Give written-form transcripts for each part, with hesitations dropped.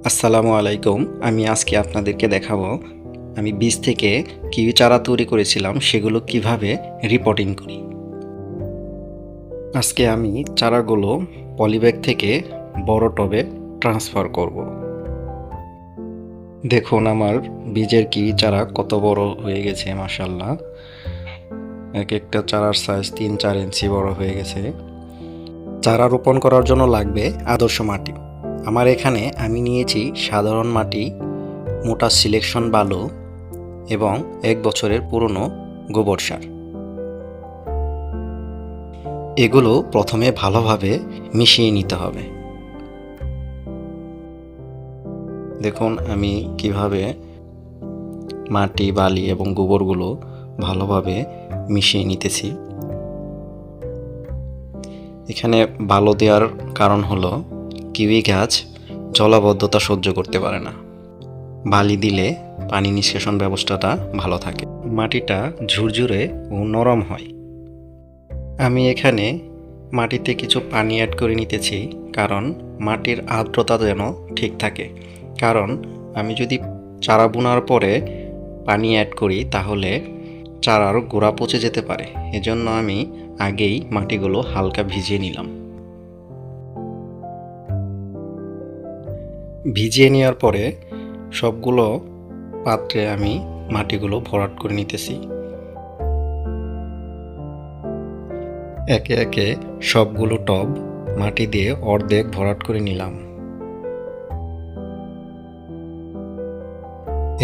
আসসালামু আলাইকুম। আমি আজকে আপনাদেরকে দেখাবো আমি বীজ থেকে কিউই চারা তৈরি করেছিলাম সেগুলো কিভাবে রিপোর্টিং করি। আজকে আমি চারাগুলো পলিব্যাগ থেকে বড় টবে ট্রান্সফার করব। দেখুন আমার বীজের কিউই চারা কত বড় হয়ে গেছে, মাশাআল্লাহ। এক একটা চারার সাইজ 3-4 ইঞ্চি বড় হয়ে গেছে। চারা রোপণ করার জন্য লাগবে আদর্শ মাটি। আমার এখানে আমি নিয়েছি সাধারণ মাটি, মোটা সিলেকশন বালু এবং 1 বছরের পুরনো গোবর সার। এগুলো প্রথমে ভালোভাবে মিশিয়ে নিতে হবে। দেখুন আমি কিভাবে মাটি, বালি এবং গোবরগুলো ভালোভাবে মিশিয়ে নিতেছি। এখানে বালু দেওয়ার কারণ হলো কিউই গাছ জলাবদ্ধতা সহ্য করতে পারে না। বালি দিলে পানি নিষ্কাশন ব্যবস্থাটা ভালো থাকে, মাটিটা ঝুরঝুরে ও নরম হয়। আমি এখানে মাটিতে কিছু পানি অ্যাড করে নিতেছি, কারণ মাটির আর্দ্রতা যেন ঠিক থাকে। কারণ আমি যদি চারা বোনার পরে পানি অ্যাড করি তাহলে চারার গোড়া পচে যেতে পারে। এজন্য আমি আগেই মাটিগুলো হালকা ভিজিয়ে নিলাম। ভিজিয়ে নেওয়ার পরে সবগুলো পাত্রে আমি মাটিগুলো ভরাট করে নিতেছি। একে একে সবগুলো টব মাটি দিয়ে অর্ধেক ভরাট করে নিলাম।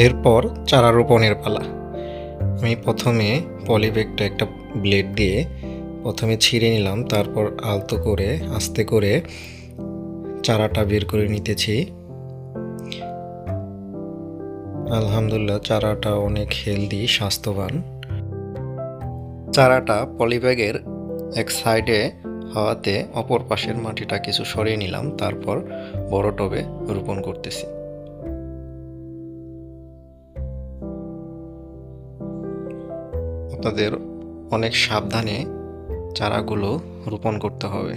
এরপর চারা রোপণের পালা। আমি প্রথমে পলিব্যাগটা একটা ব্লেড দিয়ে প্রথমে ছিঁড়ে নিলাম, তারপর আলতো করে আস্তে করে চারাটা বের করে নিতেছি। আলহামদুলিল্লাহ, চারাটা অনেক হেলদি, স্বাস্থ্যবান। চারাটা পলিব্যাগের এক সাইডে হওয়াতে অপর পাশের মাটিটা কিছু সরিয়ে নিলাম, তারপর বড় টবে রোপণ করতেছি। আপনাদের অনেক সাবধানে চারাগুলো রোপণ করতে হবে,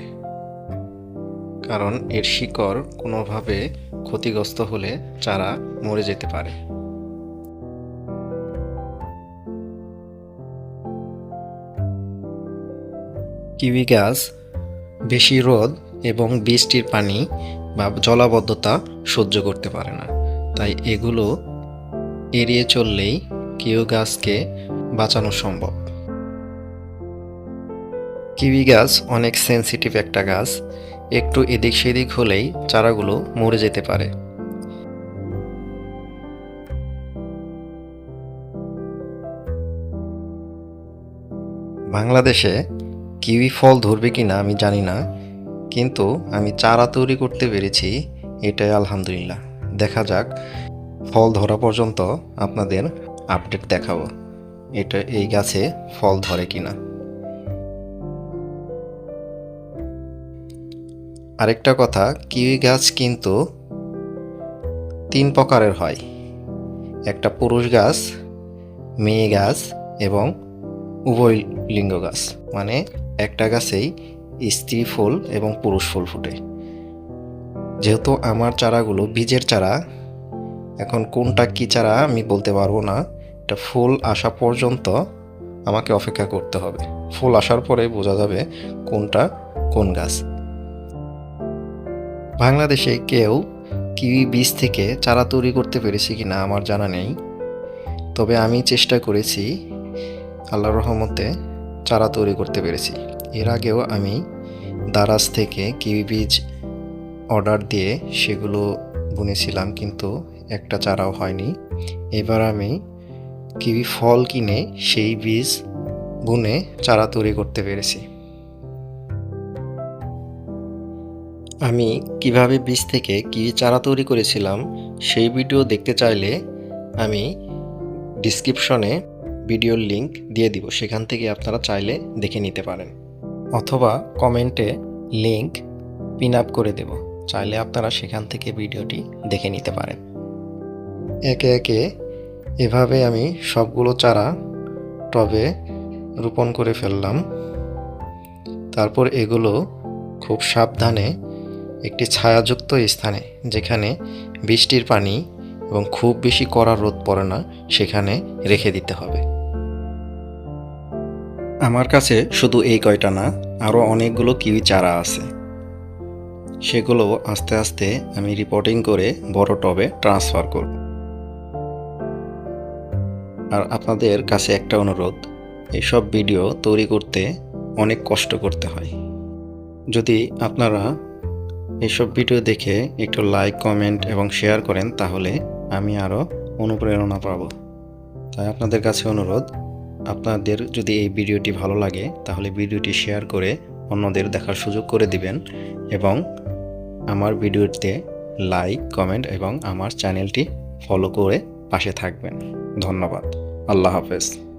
কারণ এর শিকড় কোনোভাবে ক্ষতিগ্রস্ত হলে চারা মরে যেতে পারে। কিউই গাছ বেশি রোদ এবং বৃষ্টির পানি বা জলাবদ্ধতা সহ্য করতে পারে না, তাই এগুলো এড়িয়ে চললেই কিউই গাছকে বাঁচানো সম্ভব। কিউই গাছ অনেক সেনসিটিভ একটা গাছ, একটু এদিক সেদিক হলেই চারাগুলো মরে যেতে পারে। বাংলাদেশে কিউই ফল ধরবে কিনা আমি জানি না, কিন্তু আমি চারা তৈরি করতে পেরেছি, এটাই আলহামদুলিল্লাহ। দেখা যাক, ফল ধরা পর্যন্ত আপনাদের আপডেট দেখাবো এই গাছে ফল ধরে কিনা। আরেকটা কথা, কিউই গাছ কিন্তু 3 প্রকারের হয়। একটা পুরুষ গাছ, মেয়ে গাছ এবং উভয় লিঙ্গ গাছ। মানে একটা গাছেই স্ত্রী ফুল এবং পুরুষ ফুল ফুটে। যেহেতু আমার চারাগুলো বীজের চারা, এখন কোনটা কি চারা আমি বলতে পারবো না। এটা ফুল আসা পর্যন্ত আমাকে অপেক্ষা করতে হবে। ফুল আসার পরে বোঝা যাবে কোনটা কোন গাছ। বাংলাদেশে কেউ কিউই বীজ থেকে চারা তৈরি করতে পেরেছে কিনা আমার জানা নেই, তবে আমি চেষ্টা করেছি, আল্লাহর রহমতে চারা তৈরি করতে পেরেছি। এর আগেও আমি দারাজ থেকে কিউই বীজ অর্ডার দিয়ে সেগুলো বুনেছিলাম, কিন্তু একটা চারাও হয়নি। এবার আমি কিউই ফল কিনে সেই বীজ বুনে চারা তৈরি করতে পেরেছি। আমি কিভাবে বীজ থেকে কিউই চারা তৈরি করেছিলাম সেই ভিডিও দেখতে চাইলে আমি ডিসক্রিপশনে ভিডিওর লিংক দিয়ে দিব, সেখান থেকে আপনারা চাইলে দেখে নিতে পারেন, অথবা কমেন্টে লিংক পিন আপ করে দেব, চাইলে আপনারা সেখান থেকে ভিডিওটি দেখে নিতে পারেন। একে একে এভাবে আমি সবগুলো চারা টবে রোপণ করে ফেললাম। তারপর এগুলো খুব সাবধানে একটি ছায়াযুক্ত স্থানে, যেখানে বৃষ্টির পানি এবং খুব বেশি কড়া রোদ পড়ে না, সেখানে রেখে দিতে হবে। আমার কাছে শুধু এই কয়টা না, আরও অনেকগুলো কিউই চারা আছে। সেগুলো আস্তে আস্তে আমি রিপোর্টিং করে বড় টবে ট্রান্সফার করব। আর আপনাদের কাছে একটা অনুরোধ, এইসব ভিডিও তৈরি করতে অনেক কষ্ট করতে হয়। যদি আপনারা এইসব ভিডিও দেখে একটু লাইক, কমেন্ট এবং শেয়ার করেন, তাহলে আমি আরও অনুপ্রেরণা পাব। তাই আপনাদের কাছে অনুরোধ, আপনাদের যদি এই ভিডিওটি ভালো লাগে তাহলে ভিডিওটি শেয়ার করে অন্যদের দেখার সুযোগ করে দিবেন এবং আমার ভিডিওতে লাইক, কমেন্ট এবং আমার চ্যানেলটি ফলো করে পাশে থাকবেন। ধন্যবাদ। আল্লাহ হাফেজ।